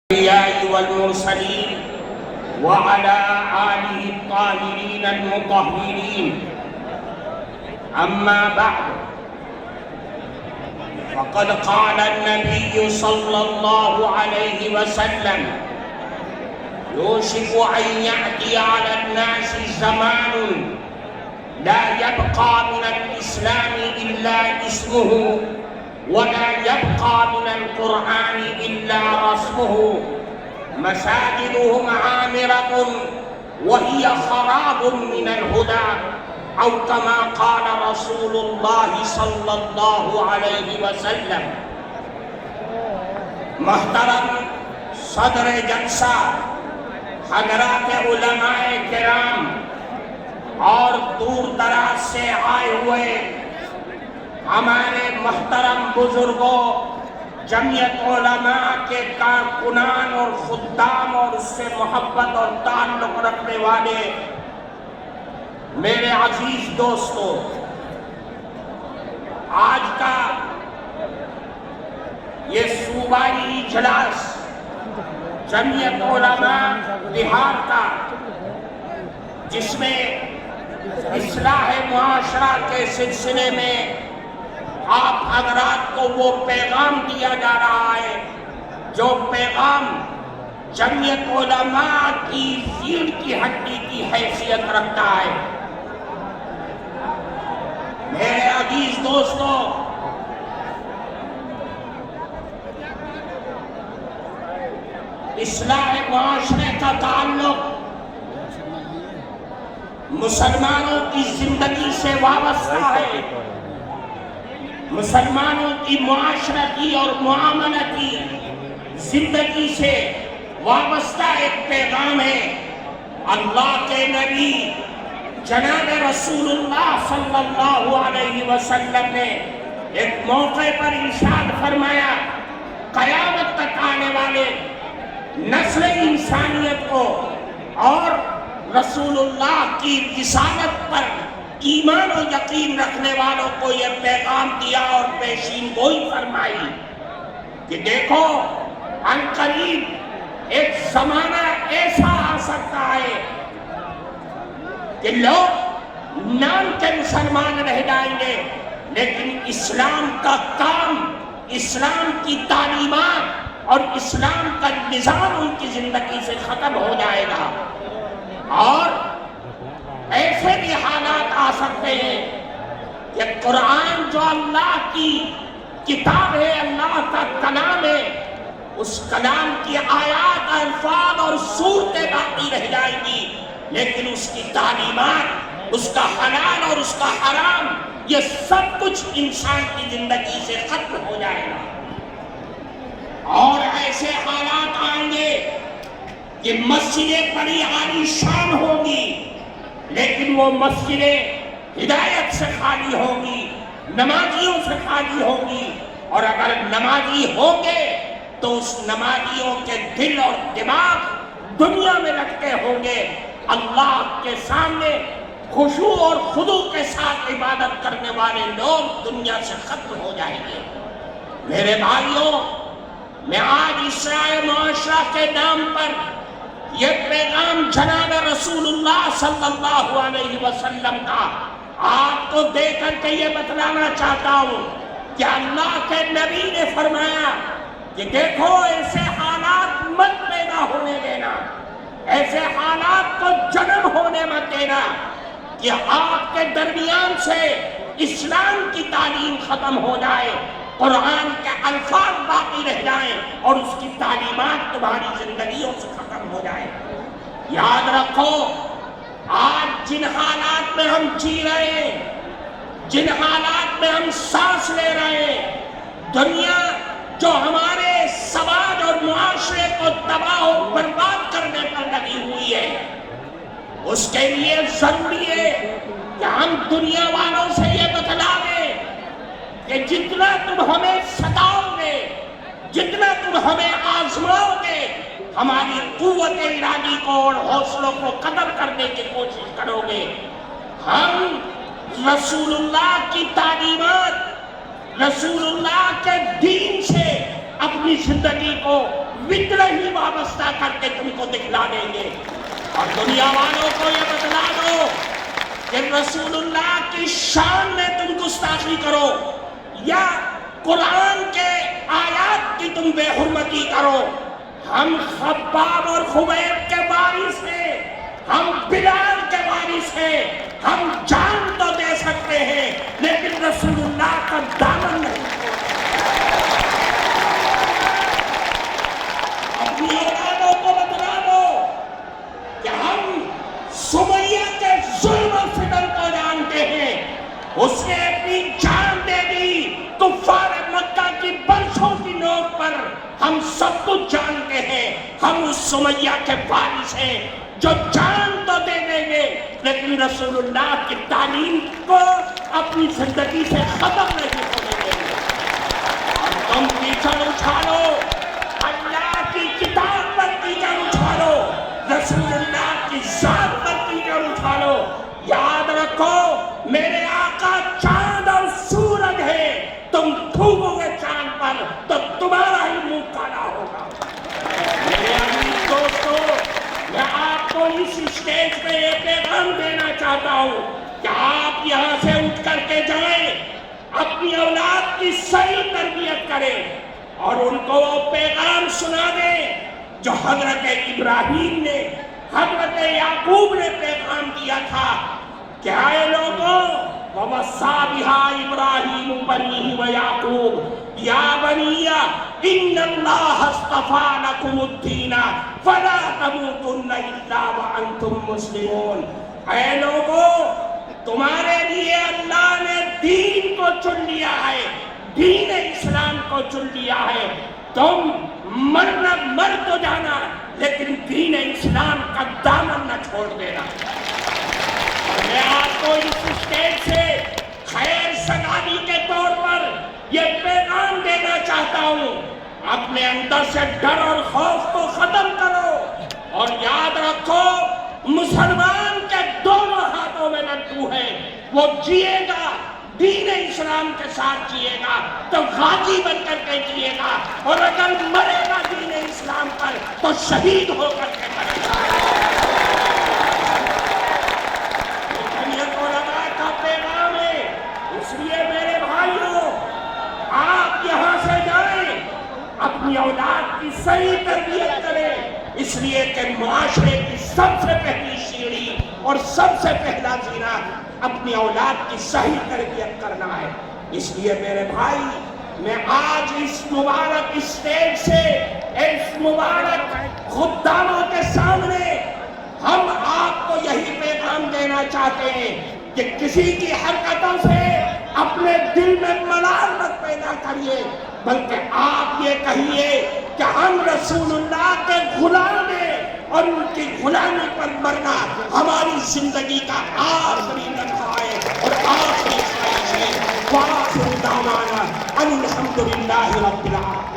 الأنبياء والمرسلين وعلى آله الطاهرين المطهرين. أما بعد، فقد قال النبي صلى الله عليه وسلم: يوشك أن يأتي على الناس زمان لا يبقى من الإسلام إلا اسمه ولا يبقى من القرآن إلا رسمه، مساجدهم عامرة وهي خراب من الهدى، أو كما قال رسول الله صلی اللہ علیہ وسلم. محترم صدر جلسہ، حضرات علماء کرام اور دور دراز سے آئے ہوئے ہمارے محترم بزرگوں، جمعیت علماء کے کارکنان اور خدام اور اس سے محبت اور تعلق رکھنے والے میرے عزیز دوستوں، آج کا یہ صوبائی اجلاس جمعیت علماء بہار کا، جس میں اصلاح معاشرہ کے سلسلے میں آپ حضرات کو وہ پیغام دیا جا رہا ہے جو پیغام جمعیت علماء کی ریڑھ کی ہڈی کی حیثیت رکھتا ہے. میرے عزیز دوستوں، اصلاح معاشرے کا تعلق مسلمانوں کی زندگی سے وابستہ ہے. مسلمانوں کی معاشرتی اور معاملتی زندگی سے وابستہ ایک پیغام ہے. اللہ کے نبی جناب رسول اللہ صلی اللہ علیہ وسلم نے ایک موقع پر ارشاد فرمایا: قیامت تک آنے والے نسل انسانیت کو اور رسول اللہ کی رسالت پر ایمان و یقین رکھنے والوں کو یہ پیغام دیا اور پیشین گوئی فرمائی کہ دیکھو، عنقریب ایک زمانہ ایسا آ سکتا ہے کہ لوگ نام کے مسلمان رہ جائیں گے، لیکن اسلام کا کام، اسلام کی تعلیمات اور اسلام کا نظام ان کی زندگی سے ختم ہو جائے گا. اور ایسے بھی حالات آ سکتے ہیں کہ قرآن جو اللہ کی کتاب ہے، اللہ کا کلام ہے، اس کلام کی آیات، الفاظ اور صورتیں باقی رہ جائیں گی، لیکن اس کی تعلیمات، اس کا حلال اور اس کا حرام، یہ سب کچھ انسان کی زندگی سے ختم ہو جائے گا. اور ایسے حالات آئیں گے کہ مسجدیں بڑی عالی شان ہوگی، لیکن وہ مسجدیں ہدایت سے خالی ہوں گی، نمازیوں سے خالی ہوں گی. اور اگر نمازی ہوں گے تو اس نمازیوں کے دل اور دماغ دنیا میں لٹکے ہوں گے. اللہ کے سامنے خشوع اور خضوع کے ساتھ عبادت کرنے والے لوگ دنیا سے ختم ہو جائیں گے. میرے بھائیوں، میں آج اصلاح معاشرہ کے نام پر یہ پیغام جناب رسول اللہ صلی اللہ علیہ وسلم کا آپ کو دے کر کے یہ بتلانا چاہتا ہوں کہ اللہ کے نبی نے فرمایا کہ دیکھو، ایسے حالات مت پیدا ہونے دینا، ایسے حالات کو جنم ہونے مت دینا کہ آپ کے درمیان سے اسلام کی تعلیم ختم ہو جائے، قرآن کے الفاظ باقی رہ جائیں اور اس کی تعلیمات تمہاری زندگیوں سے ختم ہو جائے. یاد رکھو، آج جن حالات میں ہم جی رہے ہیں، جن حالات میں ہم سانس لے رہے ہیں، دنیا جو ہمارے سماج اور معاشرے کو تباہ و برباد کرنے پر لگی ہوئی ہے، اس کے لیے ضروری ہے کہ ہم دنیا والوں سے یہ بتلاویں کہ جتنا تم ہمیں ستاؤ گے، جتنا تم ہمیں آزماؤ گے، ہماری قوت ارادی کو اور حوصلوں کو قدر کرنے کی کوشش کرو گے، ہم رسول اللہ کی تعلیمات، رسول اللہ کے دین سے اپنی زندگی کو وطن ہی وابستہ کر کے تم کو دکھلا دیں گے۔ اور دنیا والوں کو یہ بتلا دو کہ رسول اللہ کی شان میں تم گستاخی کرو یا قرآن کے آیات کی تم بے حرمتی کرو، ہم خباب اور خبیب کے وارث ہیں، ہم بلال کے وارث ہیں، ہم جان تو دے سکتے ہیں لیکن رسول اللہ کا دامن نہیں۔ اپنی اولادوں کو بتلا دو کہ ہم سمیہ کے ظلم و ستم کو جانتے ہیں، اس نے اپنی جان دے دی کفار مکہ کی برسوں کی نوک پر، ہم سب کچھ جانتے ہیں، ہم اس سمیہ کے وارث ہیں جو جان تو دے دیں گے لیکن رسول اللہ کی تعلیم کو اپنی زندگی سے ختم نہیں ہونے دیں گے۔ تم کیچڑ اچھالو، اللہ کی کتاب پر کیچڑ اچھالو، رسول اللہ کی ذات پر کیچڑ اچھالو، یاد رکھو میرے آقا چاند اور سورج ہے، تم تھوکو گے چاند پر تو تمہارا ہی منہ کالا ہوگا۔ میرے عزیز دوستو، میں آپ کو اس اسٹیج پہ یہ پیغام دینا چاہتا ہوں کہ آپ یہاں سے اٹھ کر کے جائیں، اپنی اولاد کی صحیح تربیت کریں اور ان کو وہ پیغام سنا دیں جو حضرت ابراہیم نے، حضرت یعقوب نے پیغام دیا تھا کہ اے لوگوں وَوَصَّىٰ بِهَا إِبْرَاهِيمُ بَنِيهِ وَيَعْقُوبُ يَا بَنِيَّ إِنَّ اللَّهَ اصْطَفَىٰ لَكُمُ الدِّينَ فَلَا تَمُوتُنَّ إِلَّا وَأَنتُم مُّسْلِمُونَ۔ اے لوگوں تمہارے لیے اللہ نے دین کو چن لیا ہے، دین اسلام کو چن لیا ہے، تم مرنا مر تو جانا لیکن دین اسلام کا دامن نہ چھوڑ دینا۔ میں آپ کو اس اسٹیج سے خیر سگالی کے طور پر یہ پیغام دینا چاہتا ہوں، اپنے اندر سے ڈر اور خوف کو ختم کرو اور یاد رکھو مسلمان کے دونوں ہاتھوں میں لڈو ہے، وہ جیے گا دین اسلام کے ساتھ جیے گا تو غازی بن کر کے جیے گا، اور اگر مرے گا دین اسلام پر تو شہید ہو کر کے مرے گا۔ اس لیے میرے بھائیوں آپ یہاں سے جائیں، اپنی اولاد کی صحیح تربیت کریں، اس لیے کہ معاشرے کی سب سے پہلی سیڑھی اور سب سے پہلا زینہ اپنی اولاد کی صحیح تربیت کرنا ہے۔ اس لیے میرے بھائی میں آج اس مبارک اسٹیج سے اس مبارک خداموں کے سامنے ہم آپ کو یہی پیغام دینا چاہتے ہیں کہ کسی کی حرکتوں سے اپنے دل میں ملال مت پیدا کریے، بلکہ آپ یہ کہیے کہ ہم رسول اللہ کے غلام ہیں اور ان کی غلامی پر مرنا ہماری زندگی کا آخری لمحہ ہے اور آخری خواہش ہے۔ وآخر دعوانا ان الحمد للہ رب العالمین۔